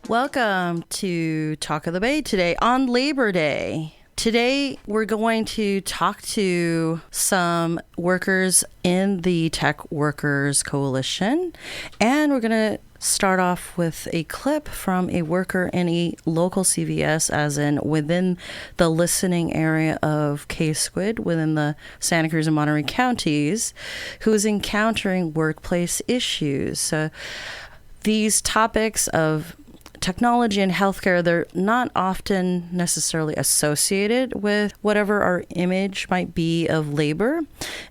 Welcome to Talk of the Bay today on Labor Day. Today, we're going to talk to some workers in the Tech Workers Coalition, and we're going to start off with a clip from a worker in a local CVS, as in within the listening area of K-Squid, within the Santa Cruz and Monterey counties, who is encountering workplace issues. So these topics of technology and healthcare, they're not often necessarily associated with whatever our image might be of labor.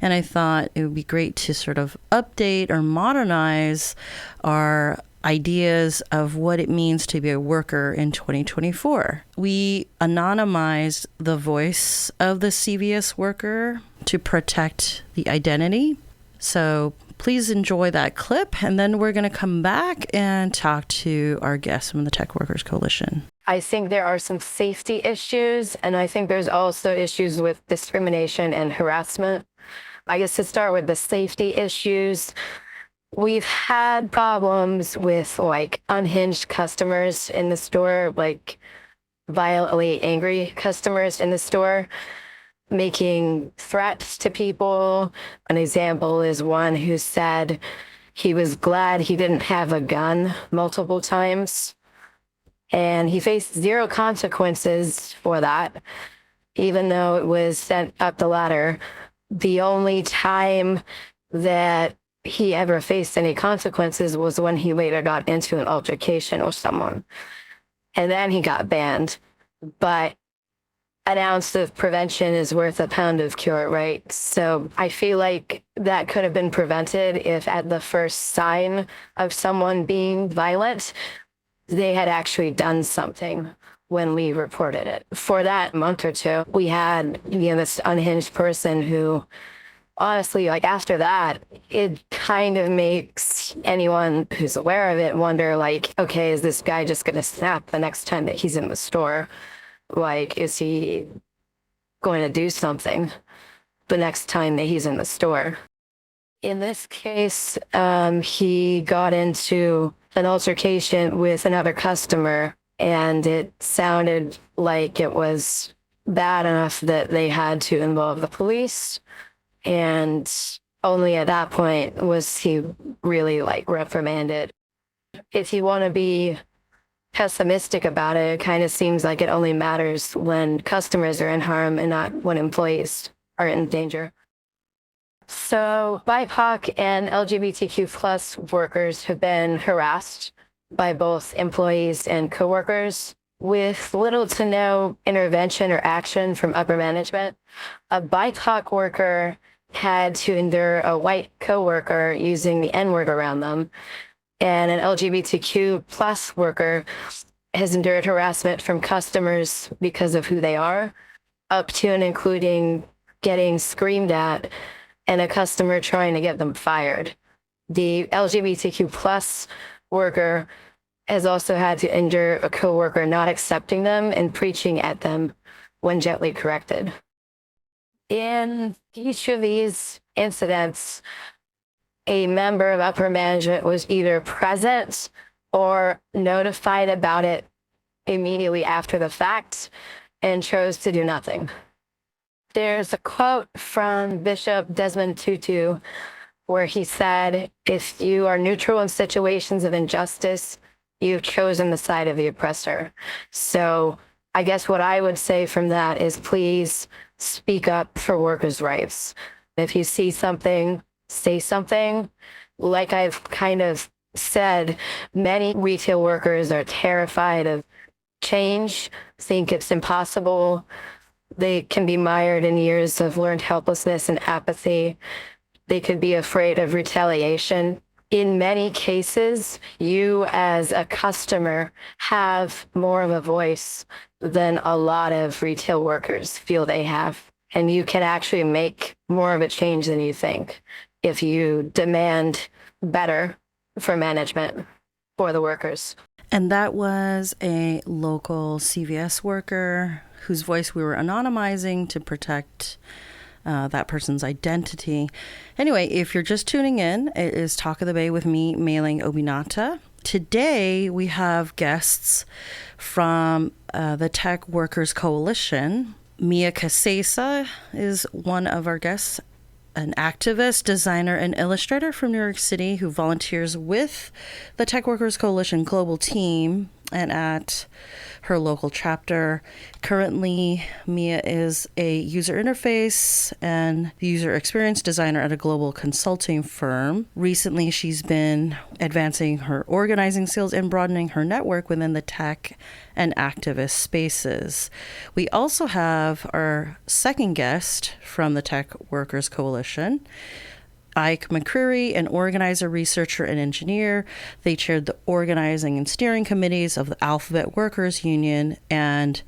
And I thought it would be great to sort of update or modernize our ideas of what it means to be a worker in 2024. We anonymized the voice of the CVS worker to protect the identity. So please enjoy that clip, and then we're going to come back and talk to our guests from the Tech Workers Coalition. I think there are some safety issues, and I think there's also issues with discrimination and harassment. I guess to start with the safety issues, we've had problems with unhinged customers in the store, violently angry customers in the store, making threats to people. An example is one who said he was glad he didn't have a gun multiple times, and he faced zero consequences for that, even though it was sent up the ladder. The only time that he ever faced any consequences was when he later got into an altercation with someone, and then he got banned. But an ounce of prevention is worth a pound of cure, right? So I feel like that could have been prevented if at the first sign of someone being violent, they had actually done something when we reported it. For that month or two, we had, this unhinged person who, honestly, after that, it kind of makes anyone who's aware of it wonder, okay, is this guy just going to snap the next time that he's in the store? Is he going to do something the next time that he's in the store? In this case, he got into an altercation with another customer, and it sounded like it was bad enough that they had to involve the police. And only at that point was he really reprimanded. If you want to be pessimistic about it, it kind of seems like it only matters when customers are in harm and not when employees are in danger. So BIPOC and LGBTQ plus workers have been harassed by both employees and coworkers with little to no intervention or action from upper management. A BIPOC worker had to endure a white coworker using the N-word around them, and an LGBTQ plus worker has endured harassment from customers because of who they are, up to and including getting screamed at and a customer trying to get them fired. The LGBTQ plus worker has also had to endure a coworker not accepting them and preaching at them when gently corrected. In each of these incidents, a member of upper management was either present or notified about it immediately after the fact and chose to do nothing. There's a quote from Bishop Desmond Tutu where he said, "If you are neutral in situations of injustice, you've chosen the side of the oppressor." So I guess what I would say from that is, please speak up for workers' rights. If you see something, say something. Like I've kind of said, many retail workers are terrified of change, think it's impossible. They can be mired in years of learned helplessness and apathy. They could be afraid of retaliation. In many cases, you as a customer have more of a voice than a lot of retail workers feel they have. And you can actually make more of a change than you think if you demand better for management for the workers. And that was a local CVS worker whose voice we were anonymizing to protect that person's identity. Anyway, if you're just tuning in, it is Talk of the Bay with me, Meilin Obinata. today we have guests from the Tech Workers Coalition. Mia Casesa is one of our guests, an activist, designer, and illustrator from New York City who volunteers with the Tech Workers Coalition global team and at her local chapter. Currently, Mia is a user interface and user experience designer at a global consulting firm. Recently, she's been advancing her organizing skills and broadening her network within the tech and activist spaces. We also have our second guest from the Tech Workers Coalition, Ike McCreary, an organizer, researcher, and engineer. They chaired the organizing and steering committees of the Alphabet Workers Union and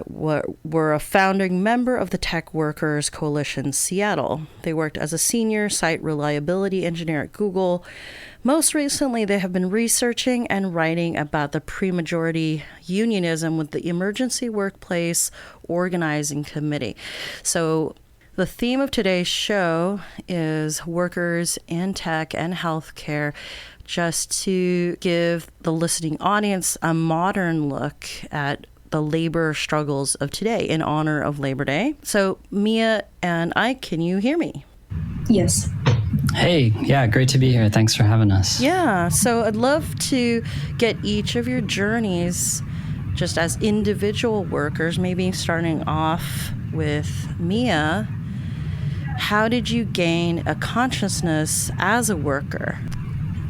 were a founding member of the Tech Workers Coalition Seattle. They worked as a senior site reliability engineer at Google. Most recently, they have been researching and writing about the pre-majority unionism with the Emergency Workplace Organizing Committee. So the theme of today's show is workers in tech and healthcare, just to give the listening audience a modern look at the labor struggles of today in honor of Labor Day. So, Mia and Ike, can you hear me? Yes. Hey, yeah, great to be here. Thanks for having us. Yeah, so I'd love to get each of your journeys just as individual workers, maybe starting off with Mia. How did you gain a consciousness as a worker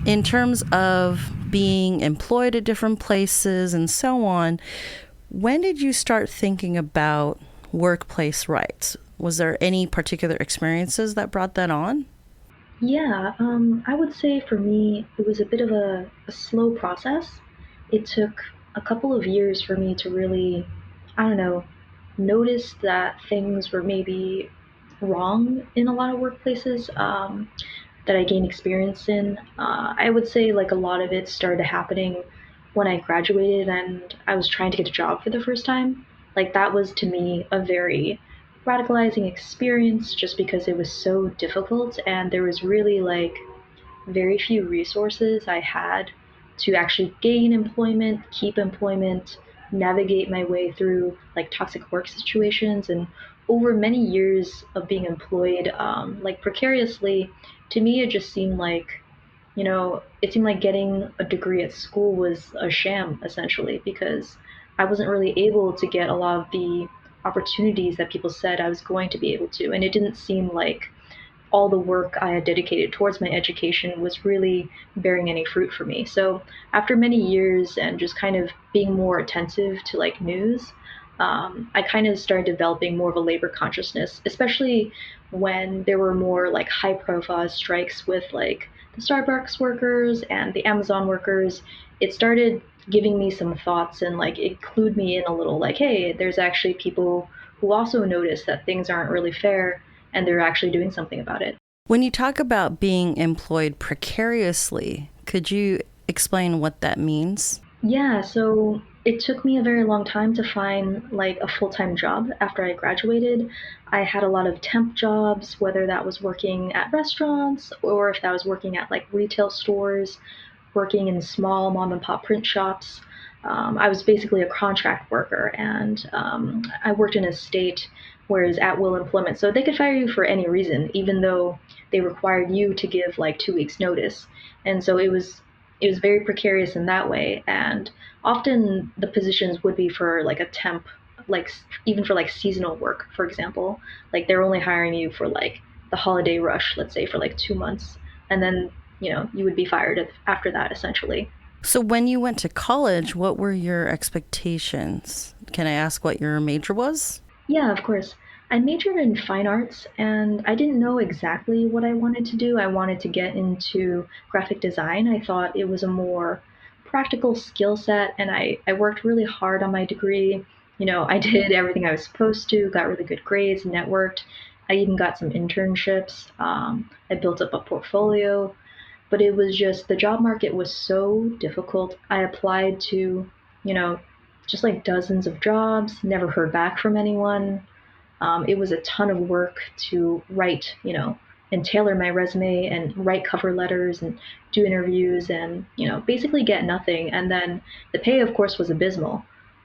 in terms of being employed at different places and so on? When did you start thinking about workplace rights? Was there any particular experiences that brought that on? Yeah, I would say for me, it was a bit of a slow process. It took a couple of years for me to really, I don't know, notice that things were maybe wrong in a lot of workplaces that I gained experience in. I would say like a lot of it started happening when I graduated and I was trying to get a job for the first time. Like that was to me a very radicalizing experience just because it was so difficult and there was really like very few resources I had to actually gain employment, keep employment, navigate my way through like toxic work situations. And over many years of being employed, like precariously, to me, it just seemed like, it seemed like getting a degree at school was a sham essentially because I wasn't really able to get a lot of the opportunities that people said I was going to be able to. And it didn't seem like all the work I had dedicated towards my education was really bearing any fruit for me. So after many years and just kind of being more attentive to like news, I kind of started developing more of a labor consciousness, especially when there were more like high profile strikes with like the Starbucks workers and the Amazon workers. It started giving me some thoughts and like it clued me in a little like, hey, there's actually people who also notice that things aren't really fair and they're actually doing something about it. When you talk about being employed precariously, could you explain what that means? Yeah, so it took me a very long time to find like a full-time job after I graduated. I had a lot of temp jobs, whether that was working at restaurants or if that was working at like retail stores, working in small mom and pop print shops. I was basically a contract worker and I worked in a state where it's at will employment. So they could fire you for any reason, even though they required you to give like 2 weeks notice. And so it was very precarious in that way. And often the positions would be for like a temp, like even for like seasonal work, for example. Like they're only hiring you for like the holiday rush, let's say for like 2 months. And then, you would be fired after that essentially. So when you went to college, what were your expectations? Can I ask what your major was? Yeah, of course. I majored in fine arts and I didn't know exactly what I wanted to do. I wanted to get into graphic design. I thought it was a more practical skill set and I worked really hard on my degree. I did everything I was supposed to, got really good grades, networked. I even got some internships. I built up a portfolio, but it was just the job market was so difficult. I applied to, you know, just like dozens of jobs, never heard back from anyone. It was a ton of work to write, and tailor my resume and write cover letters and do interviews and, basically get nothing. And then the pay, of course, was abysmal.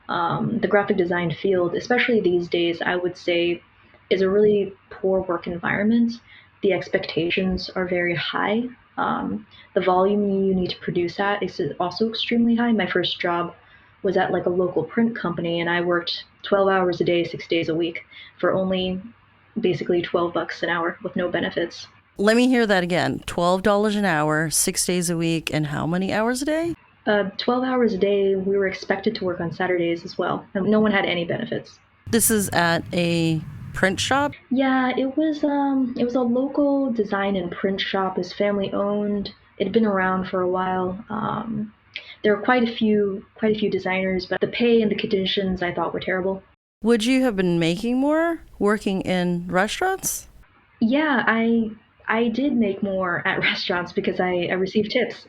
The graphic design field, especially these days, I would say is a really poor work environment. The expectations are very high. The volume you need to produce at is also extremely high. My first job was at like a local print company, and I worked 12 hours a day, 6 days a week for only basically $12 an hour with no benefits. Let me hear that again. $12 an hour, 6 days a week, and how many hours a day? 12 hours a day. We were expected to work on Saturdays as well, and no one had any benefits. This is at a print shop? Yeah, it was a local design and print shop. It's family owned. It had been around for a while. There were quite a few designers, but the pay and the conditions I thought were terrible. Would you have been making more working in restaurants? Yeah, I did make more at restaurants because I received tips.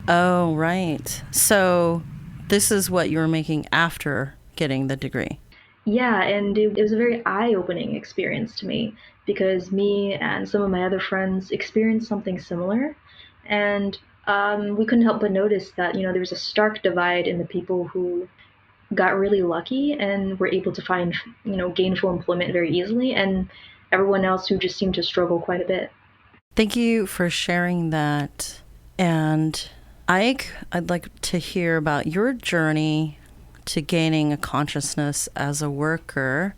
Oh, right. So this is what you were making after getting the degree. Yeah, and it was a very eye-opening experience to me because me and some of my other friends experienced something similar, and we couldn't help but notice that there was a stark divide in the people who got really lucky and were able to find gainful employment very easily, and everyone else who just seemed to struggle quite a bit. Thank you for sharing that. And Ike, I'd like to hear about your journey to gaining a consciousness as a worker.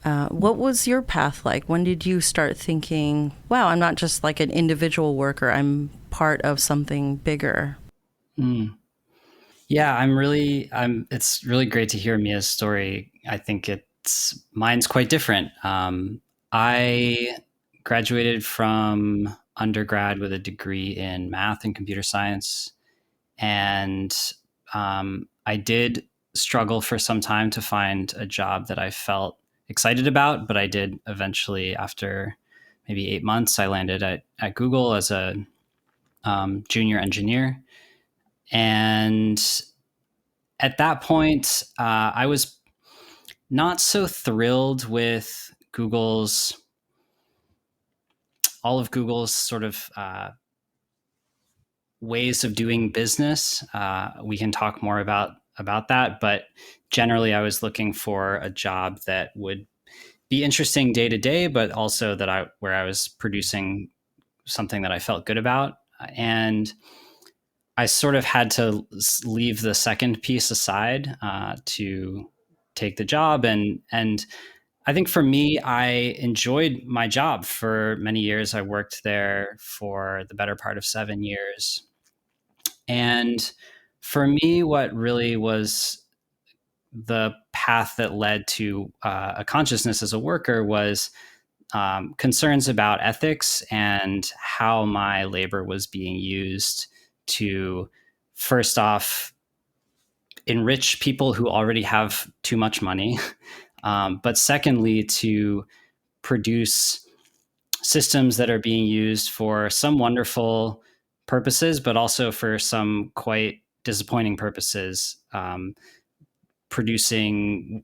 What was your path like? When did you start thinking, wow, I'm not just like an individual worker, I'm part of something bigger? Yeah, it's really great to hear Mia's story. I think mine's quite different. I graduated from undergrad with a degree in math and computer science. And I did struggle for some time to find a job that I felt excited about, but I did eventually, after maybe 8 months, I landed at Google as a junior engineer. And at that point, I was not so thrilled with all of Google's sort of ways of doing business. We can talk more about that, but generally, I was looking for a job that would be interesting day to day, but also where I was producing something that I felt good about. And I sort of had to leave the second piece aside to take the job. And I think for me, I enjoyed my job for many years. I worked there for the better part of 7 years. And for me, what really was the path that led to a consciousness as a worker was concerns about ethics and how my labor was being used to, first off, enrich people who already have too much money, but secondly, to produce systems that are being used for some wonderful purposes, but also for some quite disappointing purposes. Producing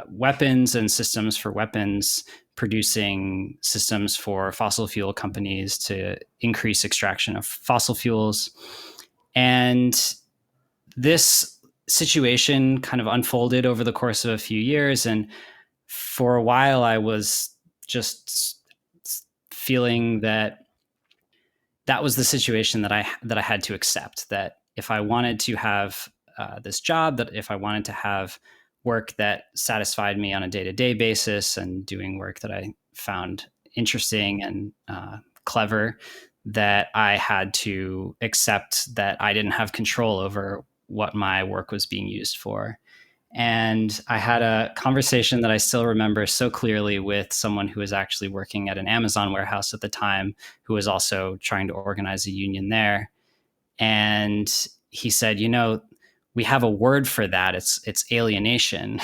weapons and systems for weapons, producing systems for fossil fuel companies to increase extraction of fossil fuels. And this situation kind of unfolded over the course of a few years. And for a while, I was just feeling that was the situation that I had to accept, that if I wanted to have this job, that if I wanted to have work that satisfied me on a day-to-day basis and doing work that I found interesting and clever, that I had to accept that I didn't have control over what my work was being used for. And I had a conversation that I still remember so clearly with someone who was actually working at an Amazon warehouse at the time, who was also trying to organize a union there. And he said, we have a word for that. It's alienation.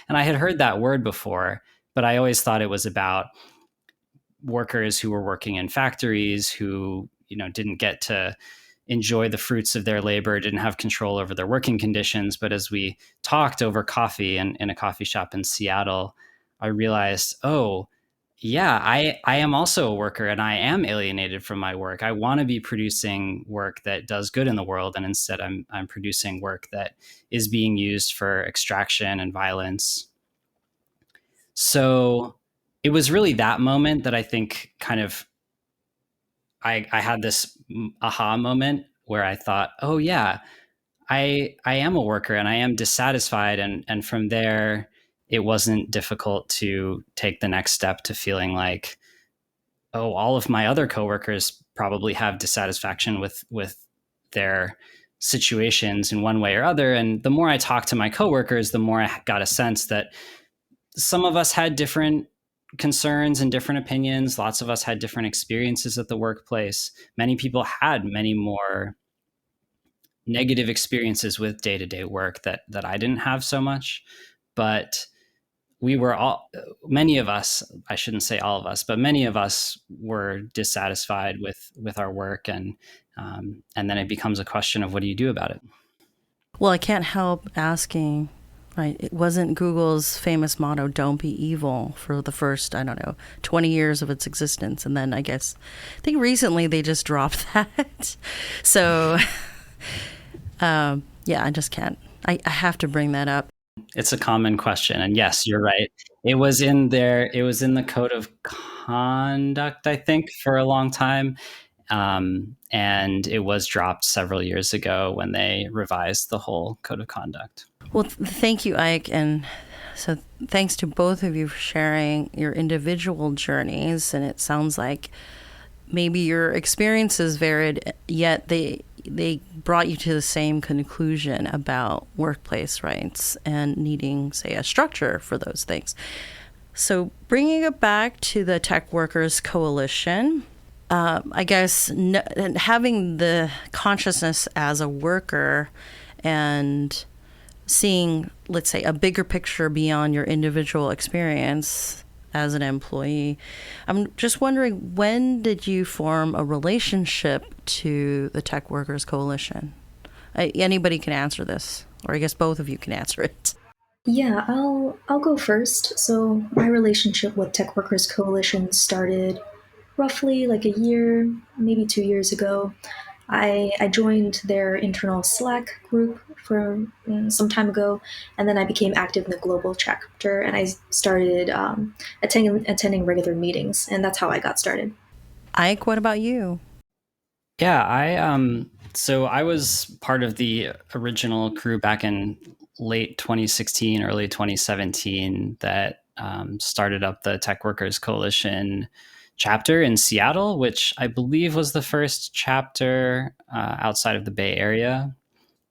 And I had heard that word before, but I always thought it was about workers who were working in factories who, didn't get to enjoy the fruits of their labor, didn't have control over their working conditions. But as we talked over coffee in a coffee shop in Seattle, I realized, oh, Yeah, I am also a worker, and I am alienated from my work. I want to be producing work that does good in the world, and instead I'm producing work that is being used for extraction and violence. So it was really that moment that I think kind of I had this aha moment where I thought, oh yeah, I am a worker and I am dissatisfied, and from there it wasn't difficult to take the next step to feeling like, oh, all of my other coworkers probably have dissatisfaction with their situations in one way or other. And the more I talked to my coworkers, the more I got a sense that some of us had different concerns and different opinions. Lots of us had different experiences at the workplace. Many people had many more negative experiences with day-to-day work that I didn't have so much. But we were all, many of us, I shouldn't say all of us, but many of us were dissatisfied with our work, and then it becomes a question of what do you do about it. Well, I can't help asking, right? It wasn't Google's famous motto, don't be evil, for the first, I don't know, 20 years of its existence. And then I think recently they just dropped that. So, yeah, I just can't. I have to bring that up. It's a common question. And yes, you're right. It was in there. It was in the code of conduct, I think, for a long time. And it was dropped several years ago when they revised the whole code of conduct. Well, thank you, Ike. And so thanks to both of you for sharing your individual journeys. And it sounds like maybe your experiences varied, yet they brought you to the same conclusion about workplace rights and needing, say, a structure for those things. So bringing it back to the Tech Workers Coalition, I guess having the consciousness as a worker and seeing, let's say, a bigger picture beyond your individual experience as an employee. I'm just wondering, when did you form a relationship to the Tech Workers Coalition? Anybody can answer this, or I guess both of you can answer it. Yeah, I'll go first. So my relationship with Tech Workers Coalition started roughly like a year, maybe 2 years ago. I joined their internal Slack group for some time ago, and then I became active in the global chapter, and I started attending regular meetings, and that's how I got started. Ike, what about you? Yeah, so I was part of the original crew back in late 2016, early 2017 that started up the Tech Workers Coalition chapter in Seattle, which I believe was the first chapter outside of the Bay Area.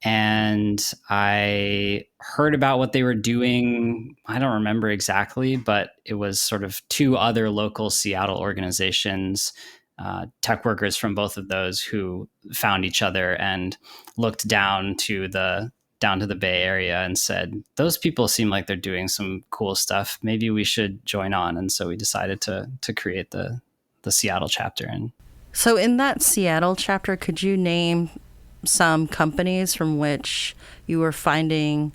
And I heard about what they were doing. I don't remember exactly, but it was sort of two other local Seattle organizations, tech workers from both of those, who found each other and looked down to the Bay Area and said, "Those people seem like they're doing some cool stuff. Maybe we should join on." And so we decided to create the Seattle chapter. And So in that Seattle chapter, could you name some companies from which you were finding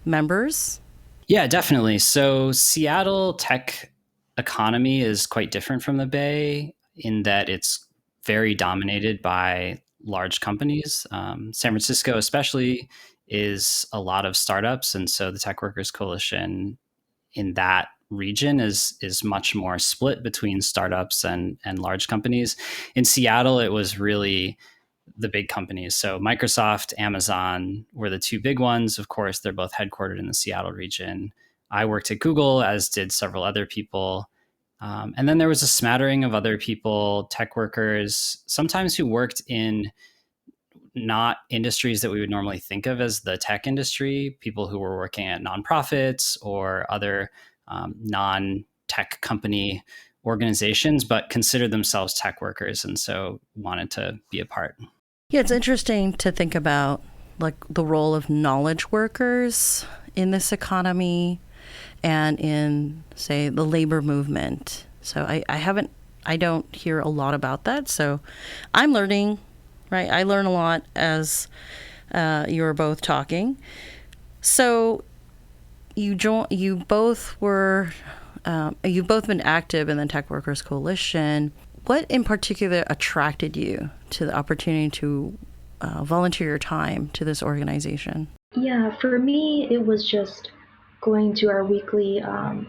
members? yeah, definitely. So Seattle tech economy is quite different from the Bay in that it's very dominated by large companies. San Francisco, especially, is a lot of startups, and so the Tech Workers Coalition in that region is much more split between startups and large companies. In Seattle, it was really the big companies. So Microsoft, Amazon were the two big ones. Of course, they're both headquartered in the Seattle region. I worked at Google, as did several other people. And then there was a smattering of other people, tech workers, sometimes who worked in not industries that we would normally think of as the tech industry, people who were working at nonprofits or other non-tech company organizations, but considered themselves tech workers and so wanted to be a part. Yeah, it's interesting to think about like the role of knowledge workers in this economy and in, say, the labor movement. So I don't hear a lot about that. So I'm learning, right? I learn a lot as you were both talking. So you both were you've both been active in the Tech Workers Coalition. What in particular attracted you to the opportunity to volunteer your time to this organization? Yeah, for me, it was just going to our weekly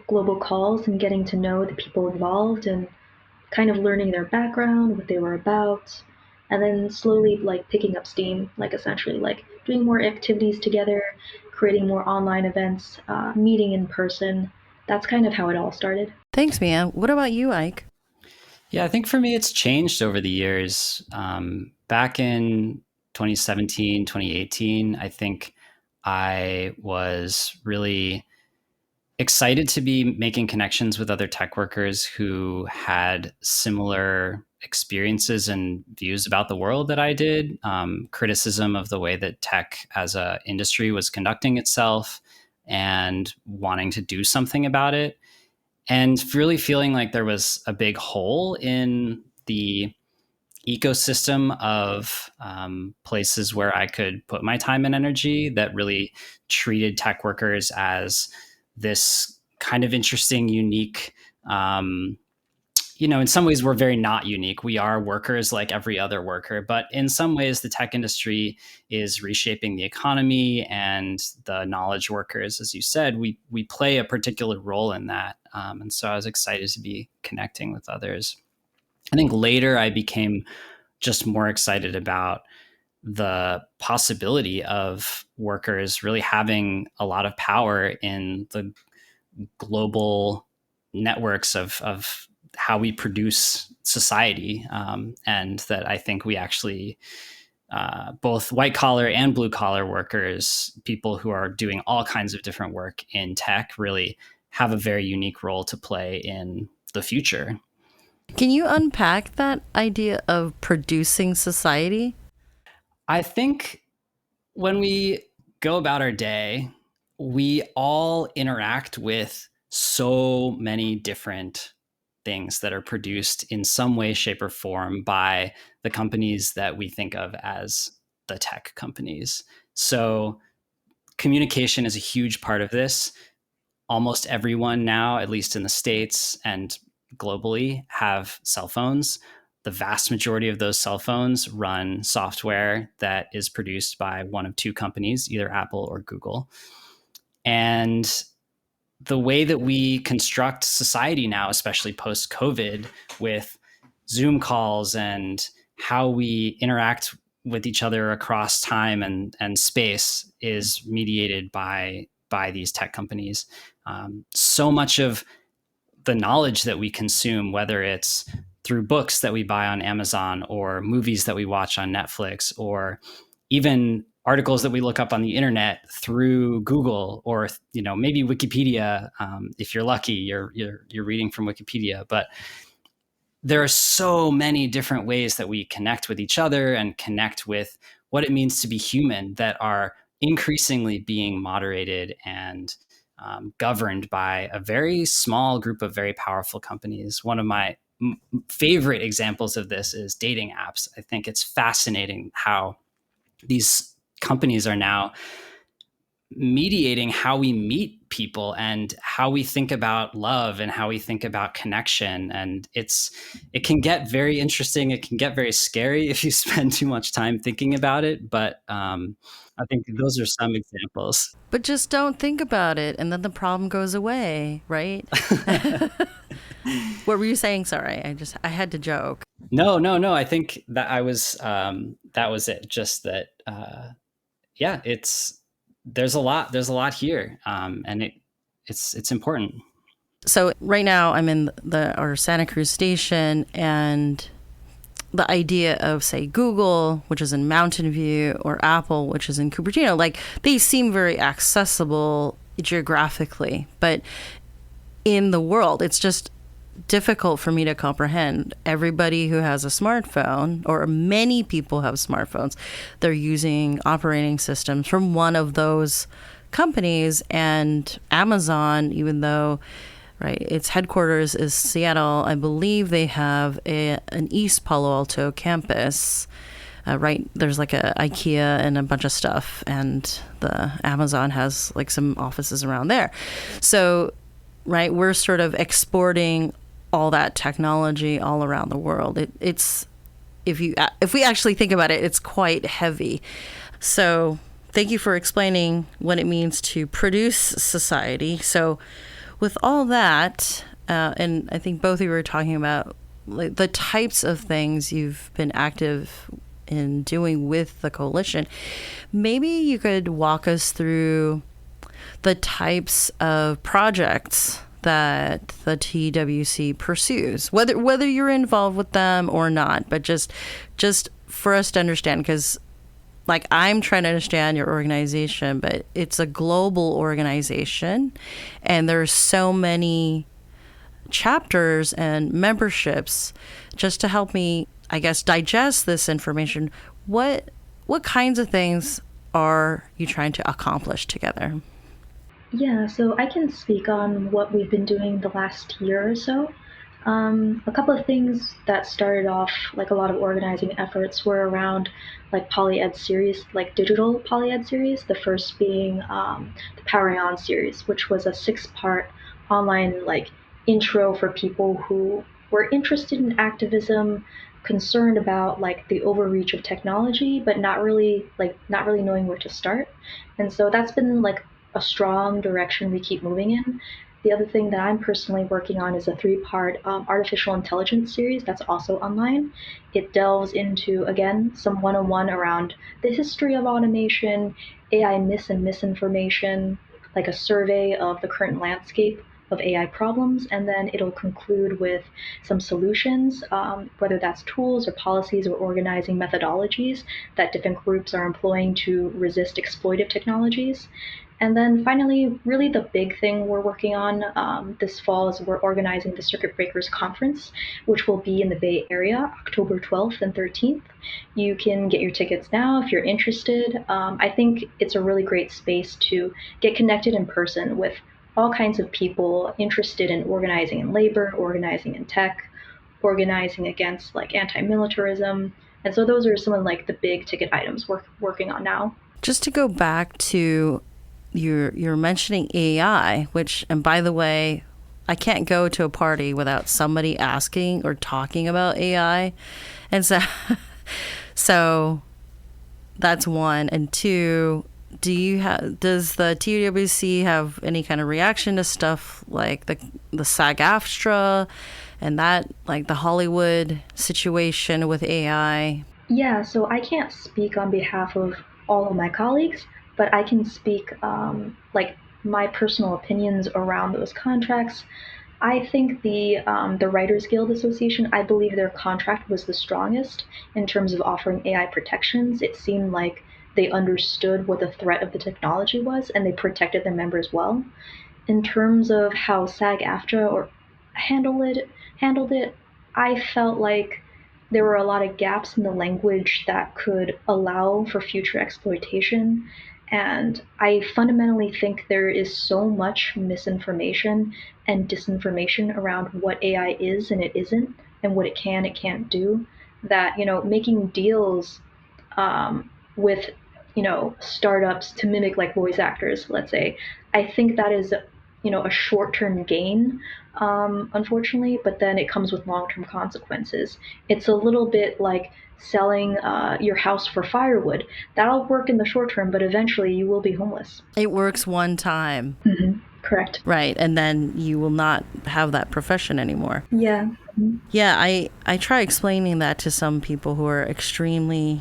global calls and getting to know the people involved and kind of learning their background, what they were about, and then slowly like picking up steam, like essentially like doing more activities together, creating more online events, meeting in person. That's kind of how it all started. Thanks, Mia. What about you, Ike? Yeah, I think for me, it's changed over the years. Back in 2017, 2018, I think I was really excited to be making connections with other tech workers who had similar experiences and views about the world that I did, criticism of the way that tech as a industry was conducting itself and wanting to do something about it, and really feeling like there was a big hole in the ecosystem of places where I could put my time and energy that really treated tech workers as this kind of interesting, unique, in some ways we're very not unique. We are workers like every other worker, but in some ways the tech industry is reshaping the economy, and the knowledge workers, as you said, we play a particular role in that. And so I was excited to be connecting with others. I think later I became just more excited about the possibility of workers really having a lot of power in the global networks of how we produce society. And that I think we actually, both white collar and blue collar workers, people who are doing all kinds of different work in tech, really have a very unique role to play in the future. Can you unpack that idea of producing society? I think when we go about our day, we all interact with so many different things that are produced in some way, shape, or form by the companies that we think of as the tech companies. So communication is a huge part of this. Almost everyone now, at least in the States and globally, have cell phones. The vast majority of those cell phones run software that is produced by one of two companies, either Apple or Google. And the way that we construct society now, especially post-COVID, with Zoom calls and how we interact with each other across time and space, is mediated by these tech companies. So much of the knowledge that we consume, whether it's through books that we buy on Amazon or movies that we watch on Netflix, or even articles that we look up on the internet through Google, or maybe Wikipedia. If you're lucky, you're reading from Wikipedia. But there are so many different ways that we connect with each other and connect with what it means to be human that are increasingly being moderated and governed by a very small group of very powerful companies. One of my favorite examples of this is dating apps. I think it's fascinating how these companies are now mediating how we meet people and how we think about love and how we think about connection. And it can get very interesting. It can get very scary if you spend too much time thinking about it. But I think those are some examples. But just don't think about it, and then the problem goes away, right? What were you saying? Sorry, I had to joke. No. I think that that was it. Just that, yeah, there's a lot here, and it's important. So right now I'm in our Santa Cruz station, and the idea of, say, Google, which is in Mountain View, or Apple, which is in Cupertino, like, they seem very accessible geographically, but in the world, it's just difficult for me to comprehend. Everybody who has a smartphone, or many people have smartphones, they're using operating systems from one of those companies. And Amazon, even though its headquarters is Seattle, I believe they have an East Palo Alto campus. There's like a IKEA and a bunch of stuff, and the Amazon has like some offices around there. So right? We're sort of exporting all that technology all around the world. It's if we actually think about it, it's quite heavy. So thank you for explaining what it means to produce society. So with all that, and I think both of you were talking about like the types of things you've been active in doing with the coalition, maybe you could walk us through the types of projects that the TWC pursues, whether you're involved with them or not, but just for us to understand, because like I'm trying to understand your organization, but it's a global organization, and there's so many chapters and memberships. Just to help me, I guess, digest this information, what kinds of things are you trying to accomplish together? Yeah, so I can speak on what we've been doing the last year or so. A couple of things that started off like a lot of organizing efforts were around like polyed series, like digital polyed series. The first being the Powering On series, which was a 6-part online like intro for people who were interested in activism, concerned about like the overreach of technology, but not really knowing where to start. And so that's been like a strong direction we keep moving in. The other thing that I'm personally working on is a 3-part artificial intelligence series that's also online. It delves into, again, some 101 around the history of automation, AI myths and misinformation, like a survey of the current landscape of AI problems, and then it'll conclude with some solutions, whether that's tools or policies or organizing methodologies that different groups are employing to resist exploitive technologies. And then finally, really the big thing we're working on this fall is we're organizing the Circuit Breakers Conference, which will be in the Bay Area, October 12th and 13th. You can get your tickets now if you're interested. I think it's a really great space to get connected in person with all kinds of people interested in organizing in labor, organizing in tech, organizing against like anti-militarism. And so those are some of like the big ticket items we're working on now. Just to go back to you're mentioning AI, which, and by the way, I can't go to a party without somebody asking or talking about AI. And so so that's one. And two, does the TWC have any kind of reaction to stuff like the SAG-AFTRA and that, like the Hollywood situation with AI? Yeah, so I can't speak on behalf of all of my colleagues, but I can speak like my personal opinions around those contracts. I think the Writers Guild Association, I believe their contract was the strongest in terms of offering AI protections. It seemed like they understood what the threat of the technology was, and they protected their members well. In terms of how SAG-AFTRA or handled it, I felt like there were a lot of gaps in the language that could allow for future exploitation. And I fundamentally think there is so much misinformation and disinformation around what AI is and it isn't, and what it can't do, that, making deals with, startups to mimic like voice actors, let's say, I think that is, a short-term gain, unfortunately, but then it comes with long-term consequences. It's a little bit like selling your house for firewood. That'll work in the short term, but eventually you will be homeless. It works one time. Correct. Right. And then you will not have that profession anymore. Yeah. Yeah, I try explaining that to some people who are extremely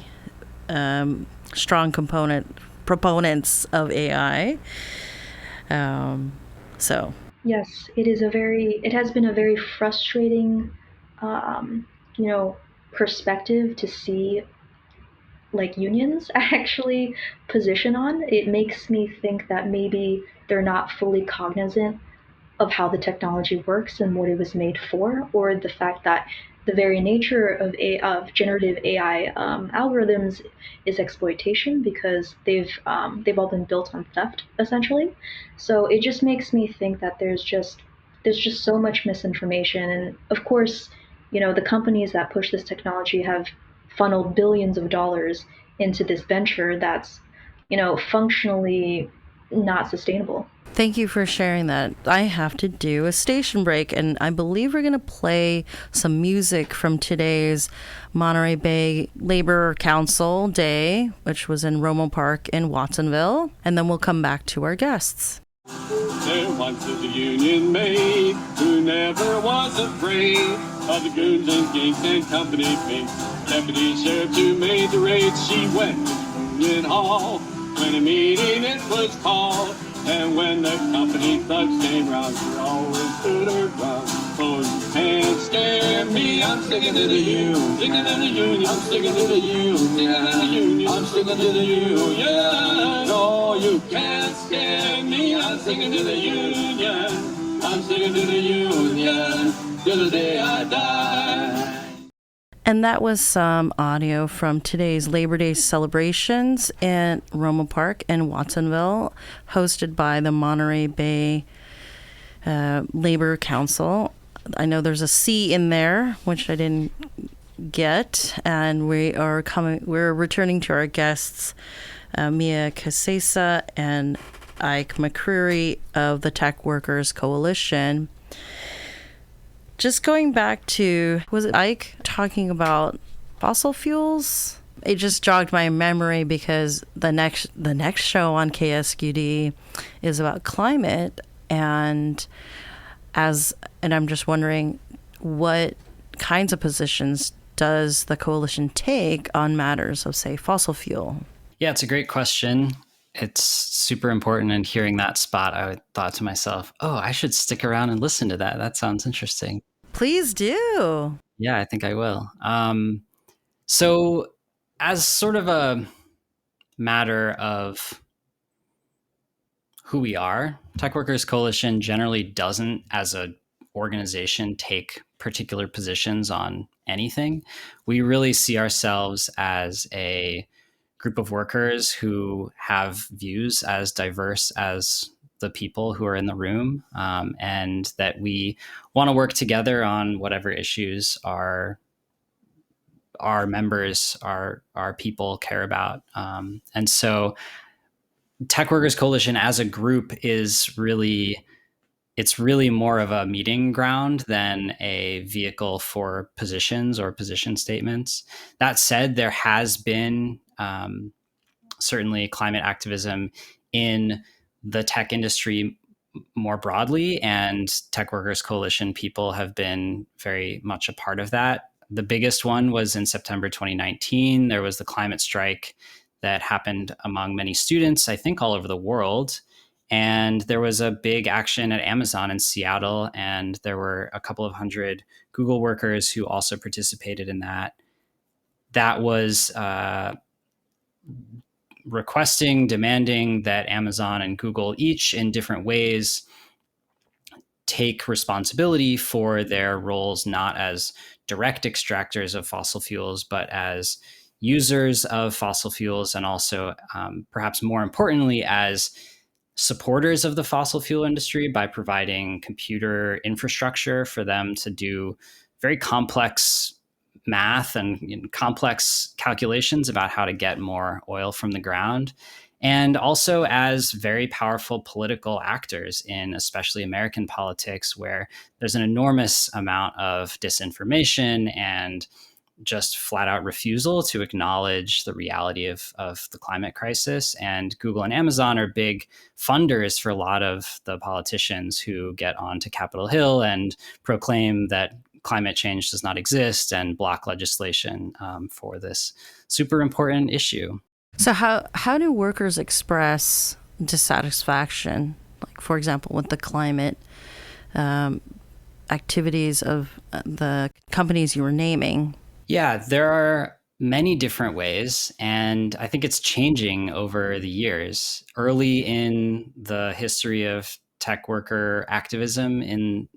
strong proponents of AI. So Yes, it has been a very frustrating, um, you know, perspective to see like unions actually position on. It makes me think that maybe they're not fully cognizant of how the technology works and what it was made for, or the fact that the very nature of generative AI algorithms is exploitation, because they've all been built on theft essentially. So it just makes me think that there's just so much misinformation, and of course, the companies that push this technology have funneled billions of dollars into this venture that's functionally not sustainable. Thank you for sharing that. I have to do a station break, and I believe we're going to play some music from today's Monterey Bay Labor Council Day, which was in Romo Park in Watsonville, and then we'll come back to our guests. There once was a union maid who never was afraid of the goons and gangs and company pigs. Deputy sheriffs who made the raids, she went to Union Hall when a meeting it was called. And when the company thugs came round, she always stood her ground. Oh, you can't scare me, I'm sticking to the union. Sticking to the union, I'm sticking to the union. Sticking to the union, I'm sticking to the union. No, you can't scare me, I'm sticking to the union. I'm sticking to the union till the day I die. And that was some audio from today's Labor Day celebrations in Romo Park in Watsonville, hosted by the Monterey Bay Labor Council. I know there's a C in there, which I didn't get, and we're returning to our guests, Mia Casesa and Ike McCreary of the Tech Workers Coalition. Just going back to, was it Ike talking about fossil fuels? It just jogged my memory because the next show on KSQD is about climate, and I'm just wondering, what kinds of positions does the coalition take on matters of, say, fossil fuel? Yeah, it's a great question. It's super important. And hearing that spot, I thought to myself, oh, I should stick around and listen to that. That sounds interesting. Please do. Yeah, I think I will. So as sort of a matter of who we are, Tech Workers Coalition generally doesn't, as an organization, take particular positions on anything. We really see ourselves as a group of workers who have views as diverse as the people who are in the room, and that we want to work together on whatever issues our members, our people care about. And so Tech Workers Coalition as a group is really more of a meeting ground than a vehicle for positions or position statements. That said, there has been certainly climate activism in the tech industry more broadly, and Tech Workers Coalition people have been very much a part of that. The biggest one was in September 2019. There was the climate strike that happened among many students, I think all over the world. And there was a big action at Amazon in Seattle, and there were a couple of hundred Google workers who also participated in that. That was demanding that Amazon and Google, each in different ways, take responsibility for their roles, not as direct extractors of fossil fuels, but as users of fossil fuels, and also, perhaps more importantly, as supporters of the fossil fuel industry by providing computer infrastructure for them to do very complex math and complex calculations about how to get more oil from the ground, and also as very powerful political actors in especially American politics, where there's an enormous amount of disinformation and just flat out refusal to acknowledge the reality of the climate crisis. And Google and Amazon are big funders for a lot of the politicians who get onto Capitol Hill and proclaim that climate change does not exist and block legislation for this super important issue. So how do workers express dissatisfaction, like, for example, with the climate activities of the companies you were naming? Yeah, there are many different ways, and I think it's changing over the years. Early in the history of tech worker activism,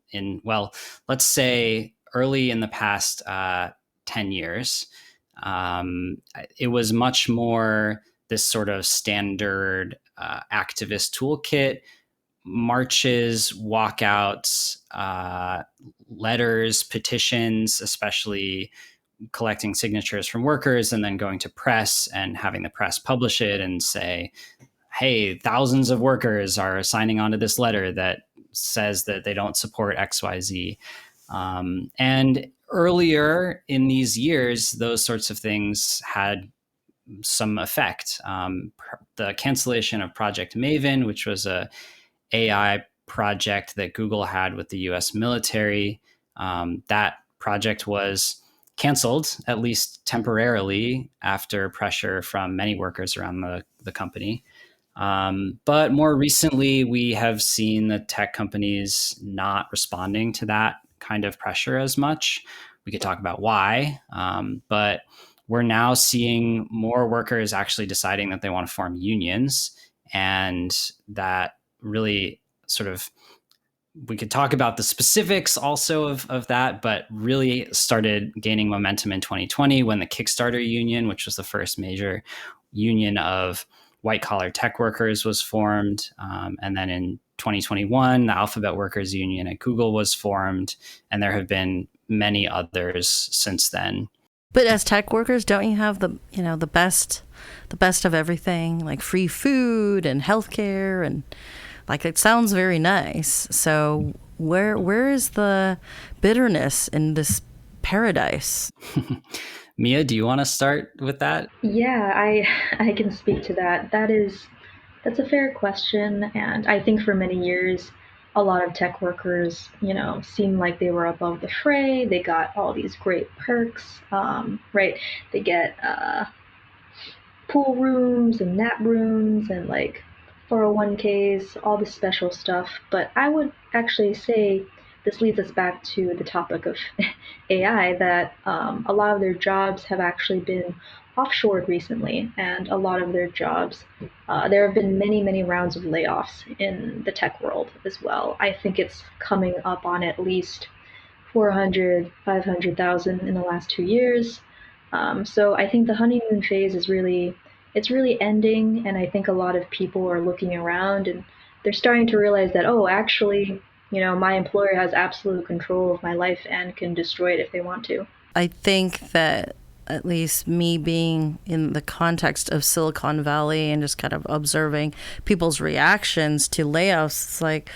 well, let's say early in the past 10 years, it was much more this sort of standard activist toolkit: marches, walkouts, letters, petitions, especially collecting signatures from workers, and then going to press and having the press publish it and say, hey, thousands of workers are signing on to this letter that says that they don't support XYZ. And earlier in these years, those sorts of things had some effect. The cancellation of Project Maven, which was a AI project that Google had with the US military, that project was canceled, at least temporarily, after pressure from many workers around the company. But more recently, we have seen the tech companies not responding to that kind of pressure as much. We could talk about why, but we're now seeing more workers actually deciding that they want to form unions, and that really sort of, we could talk about the specifics also of that, but really started gaining momentum in 2020 when the Kickstarter union, which was the first major union of white collar tech workers, was formed. And then in 2021, the Alphabet Workers Union at Google was formed, and there have been many others since then. But as tech workers, don't you have the best of everything, like free food and healthcare, and like it sounds very nice. So where is the bitterness in this paradise? Mia, do you want to start with that? Yeah, I can speak to that. That's a fair question, and I think for many years, a lot of tech workers, seemed like they were above the fray. They got all these great perks, right? They get pool rooms and nap rooms and like 401ks, all this special stuff. But I would actually say this leads us back to the topic of AI, that a lot of their jobs have actually been offshored recently, and a lot of their jobs, there have been many, many rounds of layoffs in the tech world as well. I think it's coming up on at least 400, 500,000 in the last 2 years. So I think the honeymoon phase it's really ending, and I think a lot of people are looking around and they're starting to realize that, oh, actually, my employer has absolute control of my life and can destroy it if they want to. I think that at least me being in the context of Silicon Valley and just kind of observing people's reactions to layoffs, it's like,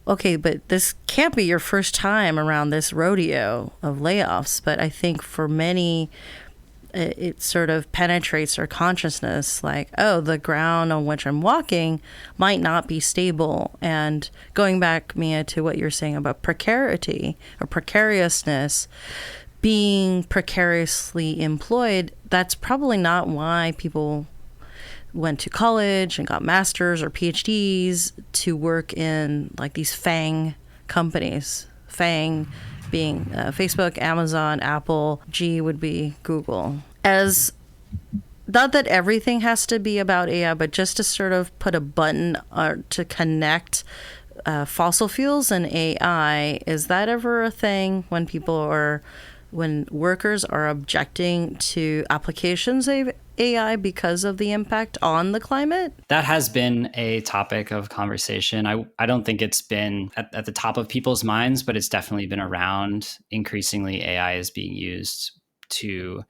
okay, but this can't be your first time around this rodeo of layoffs. But I think for many, it sort of penetrates their consciousness, like, oh, the ground on which I'm walking might not be stable. And going back, Mia, to what you're saying about precarity or precariousness, being precariously employed, that's probably not why people went to college and got masters or PhDs to work in like these FANG companies. FANG being Facebook, Amazon, Apple. G would be Google. As not that everything has to be about AI, but just to sort of put a button to connect fossil fuels and AI, is that ever a thing when workers are objecting to applications of AI because of the impact on the climate? That has been a topic of conversation. I don't think it's been at the top of people's minds, but it's definitely been around. Increasingly, AI is being used to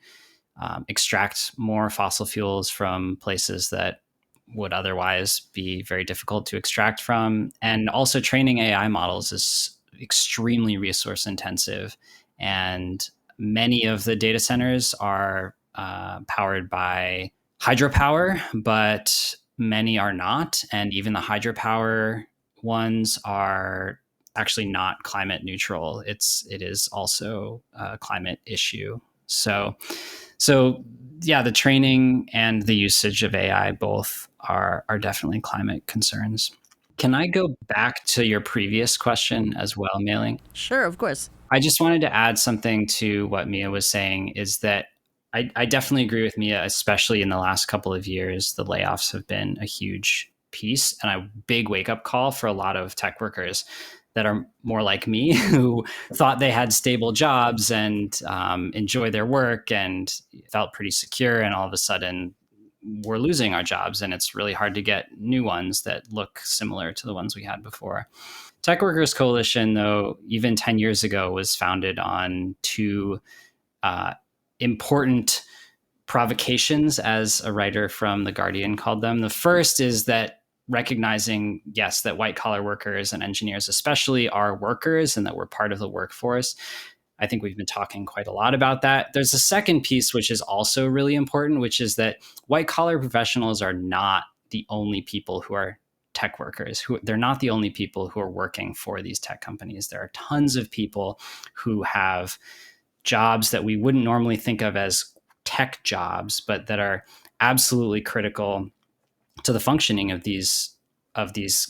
extract more fossil fuels from places that would otherwise be very difficult to extract from. And also training AI models is extremely resource intensive. And many of the data centers are powered by hydropower, but many are not. And even the hydropower ones are actually not climate neutral. It is also a climate issue. So yeah, the training and the usage of AI both are definitely climate concerns. Can I go back to your previous question as well, Meilin? Sure, of course. I just wanted to add something to what Mia was saying, is that I definitely agree with Mia, especially in the last couple of years. The layoffs have been a huge piece and a big wake up call for a lot of tech workers that are more like me, who thought they had stable jobs and enjoy their work and felt pretty secure. And all of a sudden, we're losing our jobs, and it's really hard to get new ones that look similar to the ones we had before. Tech Workers Coalition, though, even 10 years ago, was founded on two important provocations, as a writer from The Guardian called them. The first is that recognizing, yes, that white collar workers and engineers especially are workers and that we're part of the workforce. I think we've been talking quite a lot about that. There's a second piece, which is also really important, which is that white collar professionals are not the only people who are tech workers. They're not the only people who are working for these tech companies. There are tons of people who have jobs that we wouldn't normally think of as tech jobs, but that are absolutely critical to the functioning of these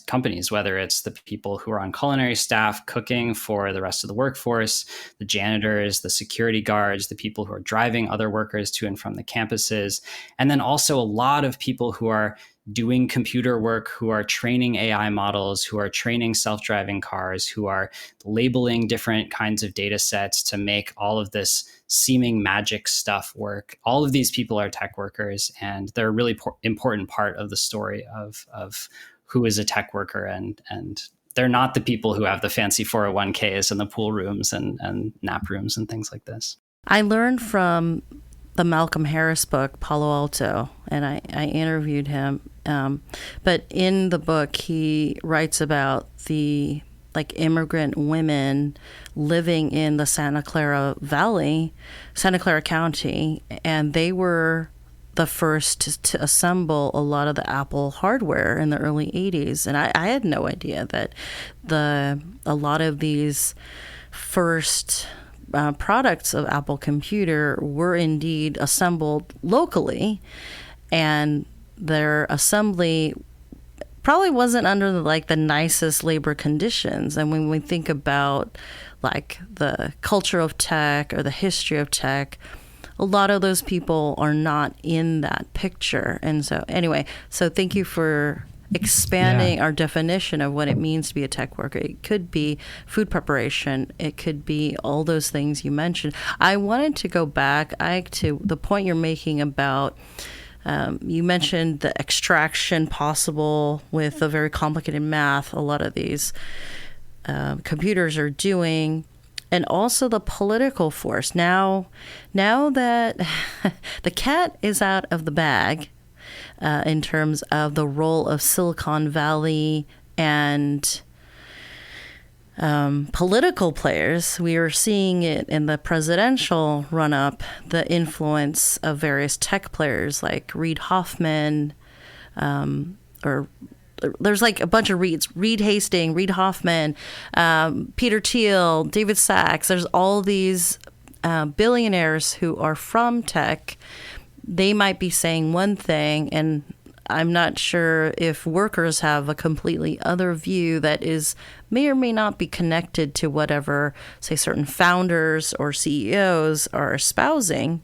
companies, whether it's the people who are on culinary staff cooking for the rest of the workforce, the janitors, the security guards, the people who are driving other workers to and from the campuses, and then also a lot of people who are doing computer work, who are training AI models, who are training self-driving cars, who are labeling different kinds of data sets to make all of this seeming magic stuff work. All of these people are tech workers, and they're a really important part of the story of who is a tech worker, and they're not the people who have the fancy 401ks and the pool rooms and nap rooms and things like this. I learned from the Malcolm Harris book, Palo Alto, and I interviewed him. But in the book, he writes about the immigrant women living in the Santa Clara Valley, Santa Clara County, and they were the first to assemble a lot of the Apple hardware in the early 80s. And I had no idea that a lot of these first products of Apple Computer were indeed assembled locally, and their assembly probably wasn't under the nicest labor conditions. And when we think about the culture of tech or the history of tech, a lot of those people are not in that picture. And so anyway, so thank you for expanding our definition of what it means to be a tech worker. It could be food preparation. It could be all those things you mentioned. I wanted to go back, Ike, to the point you're making about you mentioned the extraction possible with the very complicated math a lot of these computers are doing, and also the political force. Now that the cat is out of the bag in terms of the role of Silicon Valley and political players, we are seeing it in the presidential run-up, the influence of various tech players like Reid Hoffman, or there's a bunch of Reeds, Reed Hastings, Reid Hoffman, Peter Thiel, David Sachs. There's all these billionaires who are from tech. They might be saying one thing, and I'm not sure if workers have a completely other view that may or may not be connected to whatever, say, certain founders or CEOs are espousing.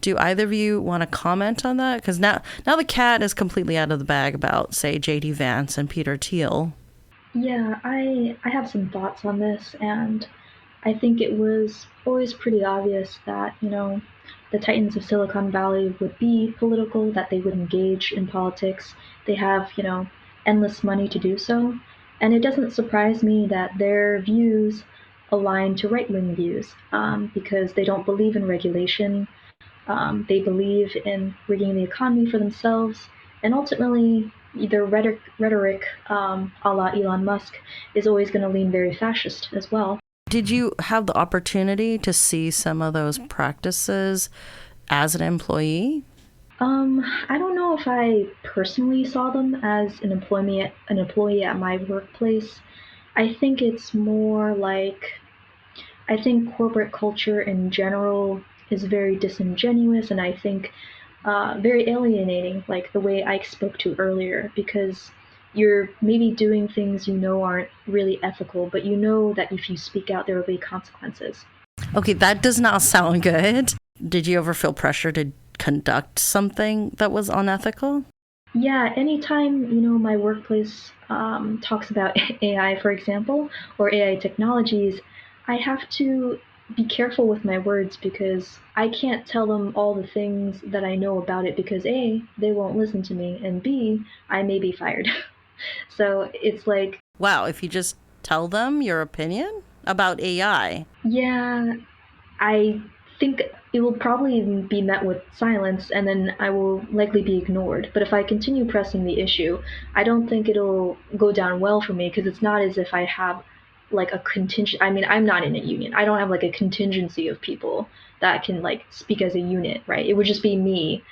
Do either of you want to comment on that? Because now the cat is completely out of the bag about, say, J.D. Vance and Peter Thiel. Yeah, I have some thoughts on this, and I think it was always pretty obvious that, the titans of Silicon Valley would be political, that they would engage in politics. They have, endless money to do so. And it doesn't surprise me that their views align to right-wing views, because they don't believe in regulation. They believe in rigging the economy for themselves, and ultimately, their rhetoric, a la Elon Musk, is always going to lean very fascist as well. Did you have the opportunity to see some of those practices as an employee? I don't know if I personally saw them as an employee at my workplace. I think it's more I think corporate culture in general is very disingenuous, and I think very alienating, like the way Ike spoke to earlier, because you're maybe doing things aren't really ethical, but that if you speak out, there will be consequences. Okay, that does not sound good. Did you ever feel pressure to conduct something that was unethical? Yeah, anytime, my workplace talks about AI, for example, or AI technologies, I have to be careful with my words because I can't tell them all the things that I know about it because A, they won't listen to me, and B, I may be fired. So it's wow, if you just tell them your opinion about AI. Yeah, I think it will probably be met with silence and then I will likely be ignored. But if I continue pressing the issue, I don't think it'll go down well for me because it's not as if I have like a contingent. I mean, I'm not in a union. I don't have like a contingency of people that can like speak as a unit, right? It would just be me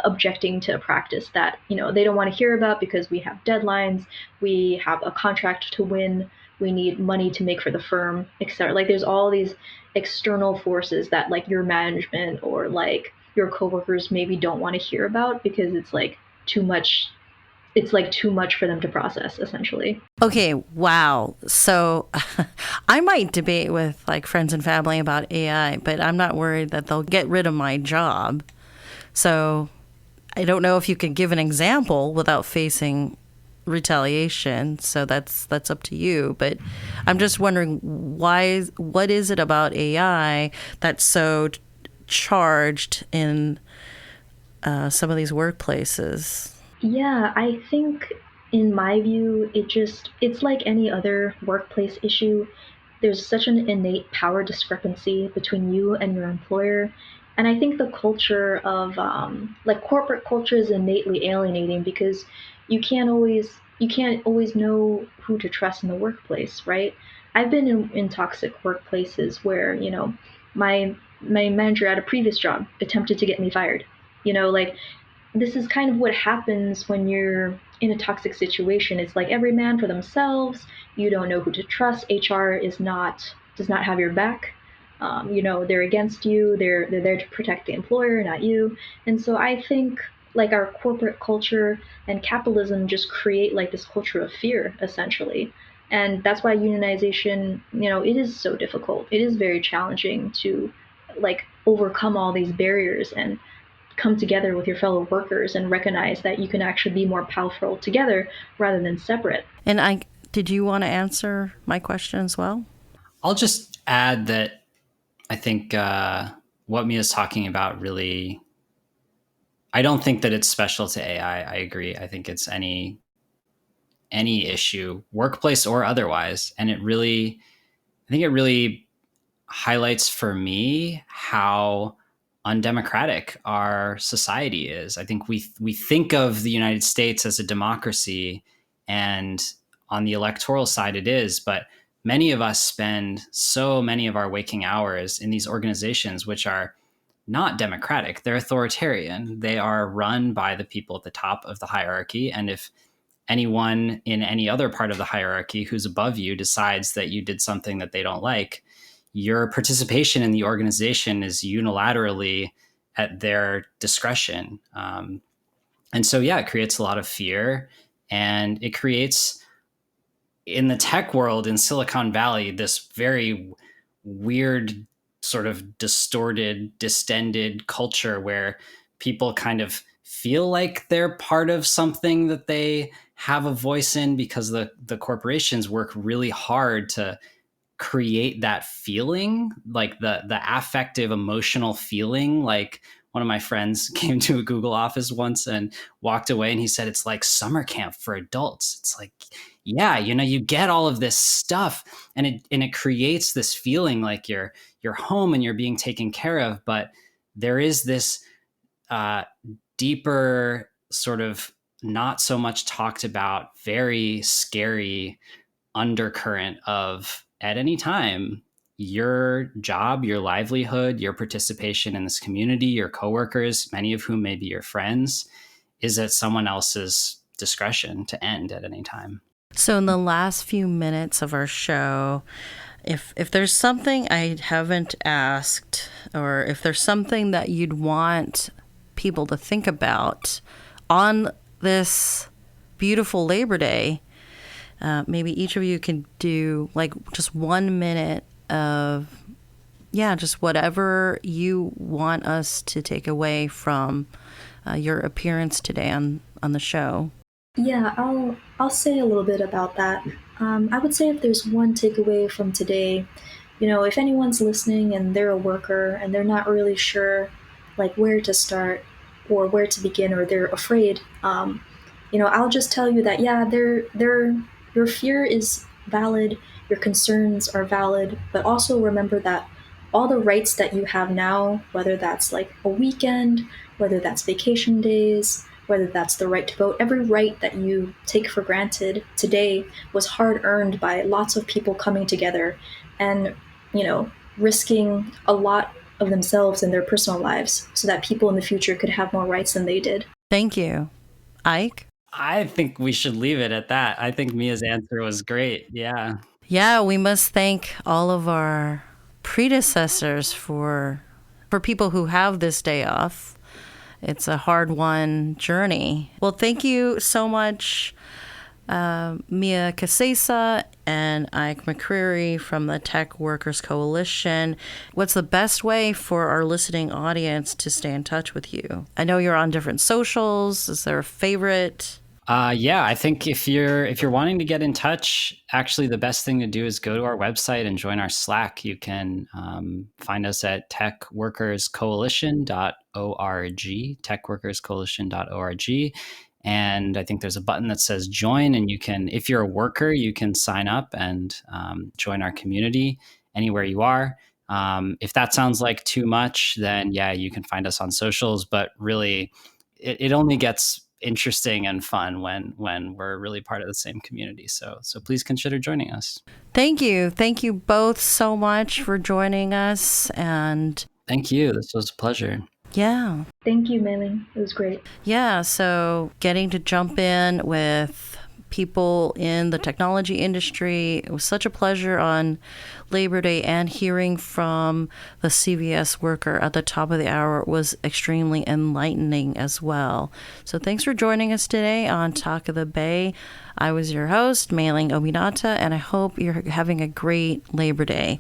objecting to a practice that they don't want to hear about because we have deadlines, we have a contract to win, we need money to make for the firm, etc. Like there's all these external forces that like your management or like your coworkers maybe don't want to hear about because it's like too much. It's like too much for them to process, essentially. Okay, wow. So I might debate with like friends and family about AI, but I'm not worried that they'll get rid of my job. So I don't know if you could give an example without facing retaliation. So that's up to you. But I'm just wondering what is it about AI that's so charged in some of these workplaces? Yeah, I think in my view, it's like any other workplace issue. There's such an innate power discrepancy between you and your employer. And I think the culture of like corporate culture is innately alienating because you can't always know who to trust in the workplace, right? I've been in toxic workplaces where, my manager at a previous job attempted to get me fired. Like this is kind of what happens when you're in a toxic situation. It's like every man for themselves. You don't know who to trust. HR does not have your back. They're against you. They're there to protect the employer, not you. And so I think like our corporate culture and capitalism just create like this culture of fear, essentially. And that's why unionization, it is so difficult. It is very challenging to like overcome all these barriers and come together with your fellow workers and recognize that you can actually be more powerful together rather than separate. And did you want to answer my question as well? I'll just add that I think what Mia's talking about really, I don't think that it's special to AI. I agree. I think it's any issue, workplace or otherwise. And I think it really highlights for me how undemocratic our society is. I think we think of the United States as a democracy, and on the electoral side it is, but many of us spend so many of our waking hours in these organizations which are not democratic. They're authoritarian. They are run by the people at the top of the hierarchy, and if anyone in any other part of the hierarchy who's above you decides that you did something that they don't like, your participation in the organization is unilaterally at their discretion. And so, yeah, it creates a lot of fear, and it creates, in the tech world in Silicon Valley, this very weird sort of distorted, distended culture where people kind of feel like they're part of something that they have a voice in because the corporations work really hard to create that feeling, like the affective emotional feeling. Like one of my friends came to a Google office once and walked away, and he said it's like summer camp for adults. It's like, yeah, you get all of this stuff, and it creates this feeling like you're home and you're being taken care of. But there is this deeper sort of not so much talked about, very scary undercurrent of, at any time, your job, your livelihood, your participation in this community, your coworkers, many of whom may be your friends, is at someone else's discretion to end at any time. So in the last few minutes of our show, if there's something I haven't asked, or if there's something that you'd want people to think about on this beautiful Labor Day, maybe each of you can do like just 1 minute of, just whatever you want us to take away from your appearance today on the show. Yeah, I'll say a little bit about that. I would say if there's one takeaway from today, if anyone's listening and they're a worker and they're not really sure like where to start or where to begin, or they're afraid, I'll just tell you that your fear is valid, your concerns are valid, but also remember that all the rights that you have now, whether that's like a weekend, whether that's vacation days, whether that's the right to vote, every right that you take for granted today was hard earned by lots of people coming together and, risking a lot of themselves and their personal lives so that people in the future could have more rights than they did. Thank you. Ike? I think we should leave it at that. I think Mia's answer was great. Yeah. Yeah, we must thank all of our predecessors for people who have this day off. It's a hard-won journey. Well, thank you so much, Mia Casesa and Ike McCreary from the Tech Workers Coalition. What's the best way for our listening audience to stay in touch with you? I know you're on different socials. Is there a favorite? Yeah, I think if you're wanting to get in touch, actually the best thing to do is go to our website and join our Slack. You can find us at techworkerscoalition.org, techworkerscoalition.org. And I think there's a button that says join, and you can, if you're a worker, you can sign up and join our community anywhere you are. If that sounds like too much, then yeah, you can find us on socials, but really it only gets interesting and fun when we're really part of the same community. So please consider joining us. Thank you both so much for joining us. And thank you. This was a pleasure. Yeah. Thank you, Meilin. It was great. Yeah. So getting to jump in with people in the technology industry, it was such a pleasure on Labor Day, and hearing from the CVS worker at the top of the hour was extremely enlightening as well. So thanks for joining us today on Talk of the Bay. I was your host, Meilin Obinata, and I hope you're having a great Labor Day.